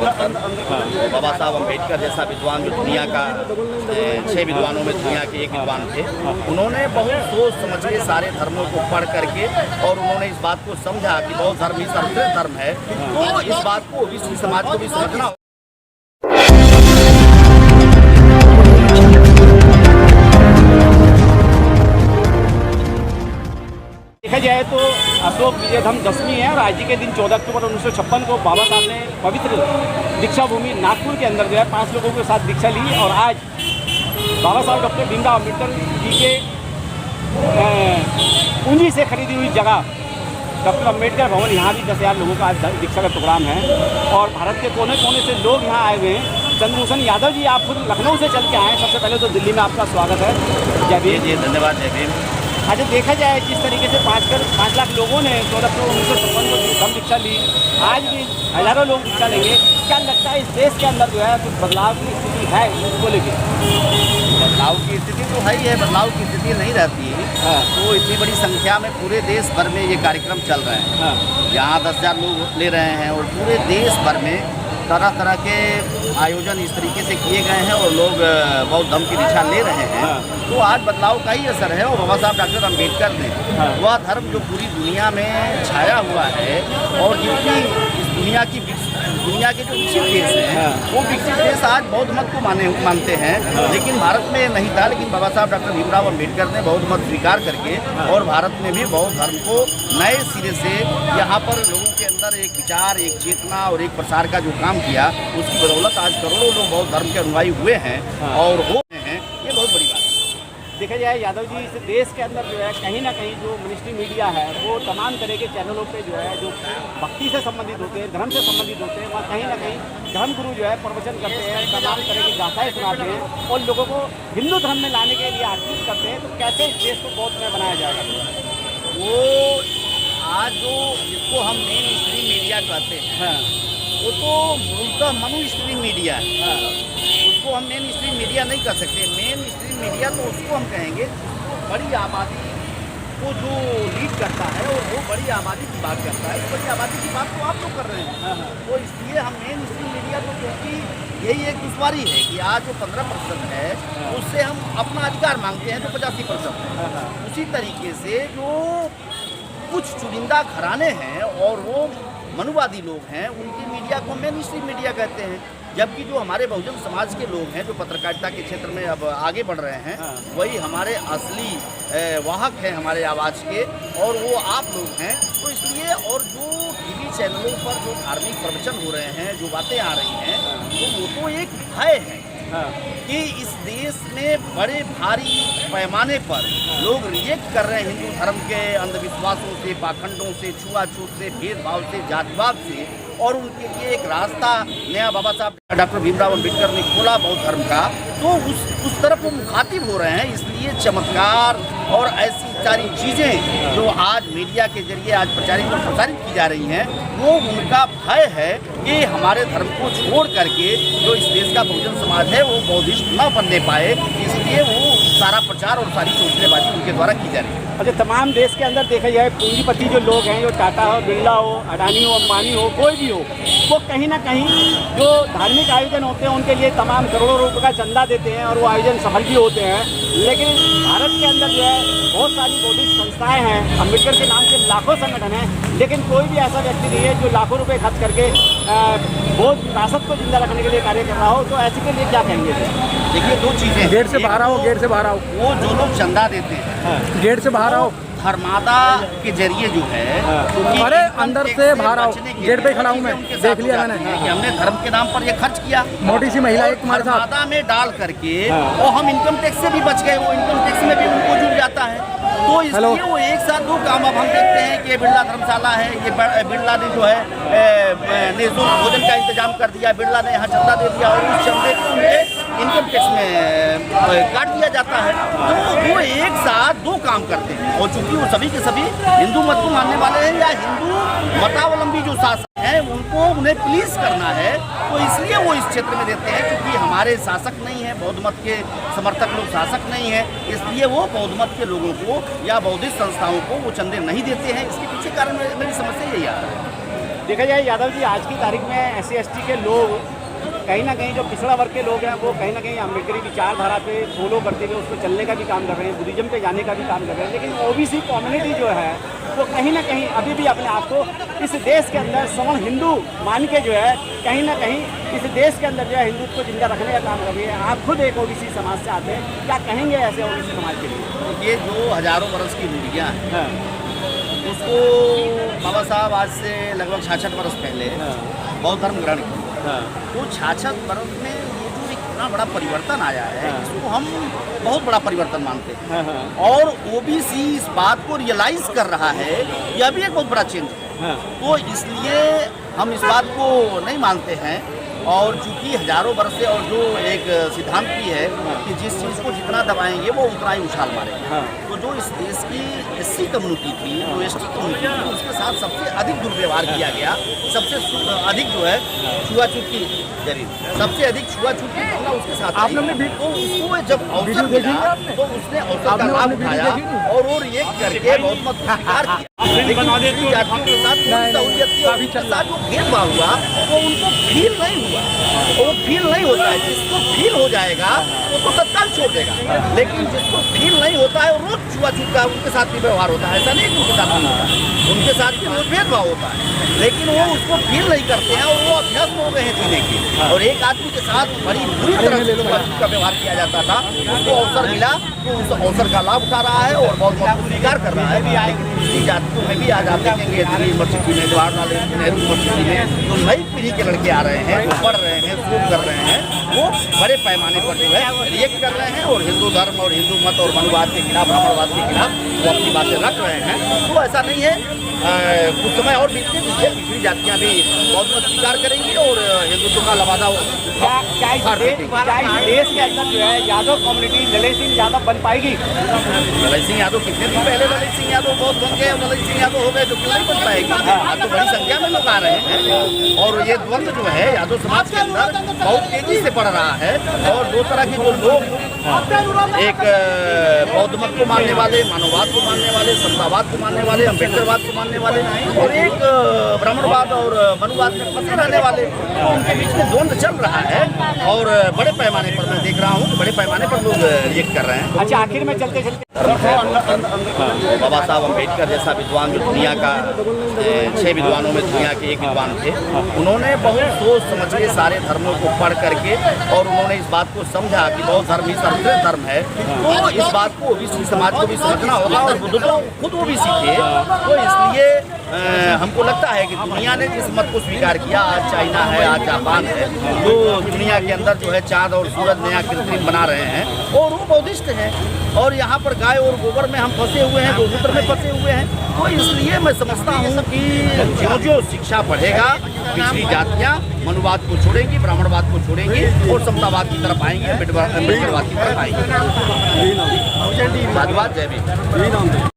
बाबा साहब अम्बेडकर जैसा विद्वान जो दुनिया का 6 विद्वानों में दुनिया के एक विद्वान थे, उन्होंने बहुत सोच समझ के सारे धर्मों को पढ़ करके और उन्होंने इस बात को समझा कि बौद्ध धर्म ही सर्वश्रेष्ठ धर्म है। तो इस बात को विश्व समाज को भी समझना। देखा जाए तो अशोक विजयधम दशमी है और आज के दिन 14 अक्टूबर 1956 को बाबा साहब ने पवित्र दीक्षा भूमि नागपुर के अंदर जो है 5 लोगों के साथ दीक्षा ली। और आज बाबा साहब डॉक्टर भीमराव अम्बेडकर जी के पूंजी से खरीदी हुई जगह डॉक्टर अम्बेडकर भवन, यहाँ भी 10,000 लोगों का आज दीक्षा का प्रोग्राम है। और भारत के कोने कोने से लोग यहाँ आए हुए हैं। चंद्रभूषण यादव जी, आप खुद लखनऊ से चल के आए हैं। सबसे पहले तो दिल्ली में आपका स्वागत है। जय भीम। जी धन्यवाद। जय भीम। आज देखा जाए जिस तरीके से 5 लाख लोगों ने 14 अक्टूबर 1956 को धम्म दीक्षा ली, आज भी हज़ारों लोग दीक्षा लेंगे। क्या लगता है इस देश के अंदर जो है कुछ बदलाव की स्थिति है इसको लेकर? बदलाव की स्थिति तो है ही है, बदलाव की स्थिति नहीं रहती है। तो इतनी बड़ी संख्या में पूरे देश भर में ये कार्यक्रम चल रहे हैं। यहाँ 10,000 लोग ले रहे हैं और पूरे देश भर में तरह तरह के आयोजन इस तरीके से किए गए हैं और लोग बौद्ध धर्म की दीक्षा ले रहे हैं। तो आज बदलाव का ही असर है। और बाबा साहब डॉक्टर अम्बेडकर ने वह धर्म जो पूरी दुनिया में छाया हुआ है और जिनकी इस दुनिया के जो विकसित देश हैं वो विकसित देश आज बौद्ध मत को मानते हैं, लेकिन भारत में नहीं था। लेकिन बाबा साहब डॉक्टर भीमराव अम्बेडकर ने बौद्ध मत स्वीकार करके और भारत में भी बौद्ध धर्म को नए सिरे से यहाँ पर लोगों के अंदर एक विचार, एक चेतना और एक प्रसार का जो काम किया, उसकी बदौलत आज करोड़ों लोग बौद्ध धर्म के अनुयायी हुए हैं और हो रहे हैं। ये बहुत बड़ी बात है। देखा जाए यादव जी, इस देश के अंदर जो है कहीं ना कहीं जो मिनिस्ट्री मीडिया है वो तमाम तरह के चैनलों पे जो है जो भक्ति से संबंधित होते हैं, धर्म से संबंधित होते हैं, वहाँ कहीं ना कहीं धर्मगुरु जो है प्रवचन करते हैं, तमाम तरह की गाथाएँ सुनाते हैं और लोगों को हिंदू धर्म में लाने के लिए आकर्षित करते हैं। तो कैसे इस देश को बौद्ध में बनाया जाएगा? वो आज जो जिसको हम मेन स्ट्रीम मीडिया कहते हैं वो तो मूलतः मनु स्ट्रीम मीडिया है। उसको हम मेन स्ट्रीम मीडिया नहीं कह सकते। मेन स्ट्रीम मीडिया तो उसको हम कहेंगे बड़ी आबादी को जो लीड करता है और वो बड़ी आबादी की बात करता है। तो बड़ी आबादी की बात तो आप लोग कर रहे हैं। तो इसलिए हम मेन स्ट्रीम मीडिया तो, क्योंकि यही एक दुश्वारी है कि आज जो 15% है उससे हम अपना अधिकार मांगते हैं जो 85% है। उसी तरीके से जो कुछ चुनिंदा घराने हैं और वो मनुवादी लोग हैं, उनकी मीडिया को मेन स्ट्रीम मीडिया कहते हैं। जबकि जो हमारे बहुजन समाज के लोग हैं जो पत्रकारिता के क्षेत्र में अब आगे बढ़ रहे हैं, वही हमारे असली वाहक हैं हमारे आवाज़ के, और वो आप लोग हैं। तो इसलिए और जो टीवी चैनलों पर जो धार्मिक प्रवचन हो रहे हैं, जो बातें आ रही हैं, तो वो तो एक भय है कि इस देश में बड़े भारी पैमाने पर लोग रिजेक्ट कर रहे हैं हिंदू धर्म के अंधविश्वासों से, पाखंडों से, छुआछूत से, भेदभाव से, जातिवाद से, और उनके लिए एक रास्ता नया बाबा साहब डॉक्टर भीमराव अम्बेडकर ने खोला बौद्ध धर्म का। तो उस तरफ वो मुखातिब हो रहे हैं। इसलिए चमत्कार और ऐसी सारी चीज़ें जो आज मीडिया के जरिए आज प्रचारित और प्रसारित की जा रही हैं, वो उनका भय है कि हमारे धर्म को छोड़ करके जो इस देश का बहुजन समाज है वो बौद्धिस्ट न बनने पाए। इसलिए वो सारा प्रचार और सारी चौचलेबाजी उनके द्वारा की जा रही है। अच्छा, तमाम देश के अंदर देखा जाए पूंजीपति जो लोग हैं, जो टाटा हो, बिरला हो, अडानी हो, अंबानी हो, कोई भी हो, वो कहीं ना कहीं जो धार्मिक आयोजन होते हैं उनके लिए तमाम करोड़ों रुपए का चंदा देते हैं और वो आयोजन सफल भी होते हैं। लेकिन भारत के अंदर जो है बहुत सारी बौद्धिक संस्थाएं हैं, अम्बेडकर के नाम से लाखों संगठन हैं, लेकिन कोई भी ऐसा व्यक्ति नहीं है जो लाखों रुपए खर्च करके बौद्ध विरासत को जिंदा रखने के लिए कार्य कर रहा हो। तो ऐसे के लिए क्या कहेंगे? देखिए, दो चीज़ें, गेट से बाहर आओ, गेट से बाहर आओ। वो जो लोग चंदा देते हैं, गेट से बाहर आओ, धर्मादा के जरिए जो है, अरे अंदर से बाहर आओ, गेट पे खड़ा हूँ मैं, देख लिया मैंने कि हमने धर्म के नाम पर ये खर्च किया। मोटी सी महिला एक तुम्हारे साथ धर्मादा में डाल करके और हम इनकम टैक्स से भी बच गए। वो इनकम टैक्स में भी उनको जुड़ जाता है। तो इसलिए वो एक साथ दो काम अब हम देखते हैं कि ये बिरला धर्मशाला है, ये बिरला ने जो है निःशुल्क भोजन का इंतजाम कर दिया, बिरला ने यहाँ चंदा दे दिया और उस चंदे को इनकम टैक्स में काट दिया जाता है। तो वो एक साथ दो काम करते हैं। और चूंकि वो सभी के सभी हिंदू मत को मानने वाले हैं या हिंदू मतावलंबी जो शासक हैं उनको उन्हें प्लीज करना है, तो इसलिए वो इस क्षेत्र में देते हैं। क्योंकि हमारे शासक नहीं है, बौद्ध मत के समर्थक लोग शासक नहीं है, इसलिए वो बौद्ध मत के लोगों को या बौद्धिस्ट संस्थाओं को वो चंदे नहीं देते हैं। इसके पीछे कारण मेरी समस्या यही आता है। देखा जाए यादव जी, आज की तारीख में SC/ST के लोग कहीं ना कहीं जो पिछड़ा वर्ग के लोग हैं वो कहीं ना कहीं अम्बेडकरी विचारधारा पे फॉलो करते हुए उसको चलने का भी काम कर रहे हैं, बुद्धिज्म पे जाने का भी काम कर रहे हैं। लेकिन OBC कम्युनिटी जो है वो कहीं ना कहीं अभी भी अपने आप को इस देश के अंदर सवर्ण हिंदू मान के जो है कहीं ना कहीं इस देश के अंदर जो है हिंदुत्व को जिंदा रखने का काम कर रही है। आप खुद एक OBC समाज से आते हैं, क्या कहेंगे ऐसे OBC समाज के लिए? ये जो हजारों बरस की रूढ़ियाँ हैं उसको बाबा साहब आज से लगभग 66 बरस पहले बौद्ध धर्म ग्रहण किया। तो 66 बरस में ये जो इतना बड़ा परिवर्तन आया है इसको हम बहुत बड़ा परिवर्तन मानते हैं। और OBC इस बात को रियलाइज कर रहा है, यह भी एक बहुत बड़ा चेंज है। तो इसलिए हम इस बात को नहीं मानते हैं। और चूंकि हजारों वर्ष से और जो एक सिद्धांत भी है कि जिस चीज़ को जितना दबाएंगे वो उतना ही उछाल मारेगा। तो जो इस देश की SC कम्युनिटी थी, जो ST कम्युनिटी थी, उसके साथ सबसे अधिक दुर्व्यवहार किया गया, सबसे अधिक जो है छुआछूत की सबसे अधिक छुआछूत की घटना उसके साथ आई। तो उसको जब अवसर मिला तो उसने अवसर का लाभ उठाया और वो रिएक्ट करके बहुत मत स्वीकार किया। लेकिन जातियों के साथ सहूलियत की और उनके साथ जो भेदभाव हुआ वो उनको फील नहीं हुआ। वो फील नहीं होता है, जिसको फील हो जाएगा वो तो तत्काल छोड़ देगा। लेकिन जिसको फील नहीं होता है वो रोज छुआछूत का उनके साथ भी व्यवहार होता है। ऐसा नहीं कि उनके साथ नहीं होता, उनके साथ भी रोज भेदभाव होता है, लेकिन वो उसको फील नहीं करते हैं और वो अभ्यस्त हो गए हैं जीने के। और एक आदमी के साथ बड़ी बुरी तरह से छुआछूत का व्यवहार किया जाता था, उसको अवसर मिला तो उस अवसर का लाभ उठा रहा है और बहुत बहुत स्वीकार कर रहा है। लेकिन दूसरी जातियों में भी आज आप देखेंगे दिल्ली यूनिवर्सिटी में, जवाहरलाल नेहरू यूनिवर्सिटी में जो नई पीढ़ी के लड़के आ रहे हैं, जो पढ़ रहे हैं, शोध कर रहे हैं, वो बड़े पैमाने पर जो है रिएक्ट कर रहे हैं और हिंदू धर्म और हिंदू मत और मनुवाद के खिलाफ, ब्राह्मणवाद के खिलाफ वो अपनी बातें रख रहे हैं। तो ऐसा नहीं है, कुछ समय और बीतने दीजिए, पिछड़ी जातियाँ भी बहुत मत स्वीकार करेंगी और हिंदुत्व का लवादा क्या इस देश के अंदर जो है यादव कम्युनिटी ललित सिंह यादव बन पाएगी? ललित सिंह यादव कितने दिन पहले ललित सिंह यादव बहुत बन गए, ललित सिंह यादव हो गए तो क्यों नहीं बन पाएगी? आज तो बड़ी संख्या में लोग आ रहे हैं और ये द्वंद्व जो है यादव समाज के अंदर बहुत तेजी से बढ़ रहा है। और दो तरह के जो लोग, एक बौद्ध मत को मानने वाले, मानववाद को मानने वाले, समतावाद को मानने वाले, अम्बेडकरवाद को मानने वाले, और एक ब्राह्मणवाद और मनुवाद में फंसे रहने वाले, तो उनके बीच में द्वंद्व चल रहा है और बड़े पैमाने पर मैं देख रहा हूँ कि बड़े पैमाने पर लोग रिएक्ट कर रहे हैं। अच्छा, आखिर में चलते चलते बाबा साहब अम्बेडकर जैसा विद्वान जो दुनिया का 6 विद्वानों में दुनिया के एक विद्वान थे, उन्होंने बहुत सोच समझ के सारे धर्मों को पढ़ करके और उन्होंने इस बात को समझा कि बौद्ध धर्म ही सर्वश्रेष्ठ धर्म है। तो इस बात को OBC समाज को भी समझना होगा और बुद्ध तो खुद OBC थे। तो इसलिए हमको लगता है कि दुनिया ने जिस मत को स्वीकार किया, आज चाइना है, आज जापान है, जो दुनिया के अंदर जो है चाँद और सूरज नया कृत्रिम बना रहे हैं और वो बौद्धिस्ट हैं। और यहाँ पर गाय और गोबर में हम फंसे हुए हैं, गोमूत्र में फंसे हुए हैं। तो इसलिए मैं समझता हूँ कि जो शिक्षा बढ़ेगा, पिछड़ी जातियाँ मनुवाद को छोड़ेंगी, ब्राह्मणवाद को छोड़ेंगी और समतावाद की तरफ आएंगे, अम्बेडकरवाद की तरफ आएंगे। साधुवाद, जय भीम।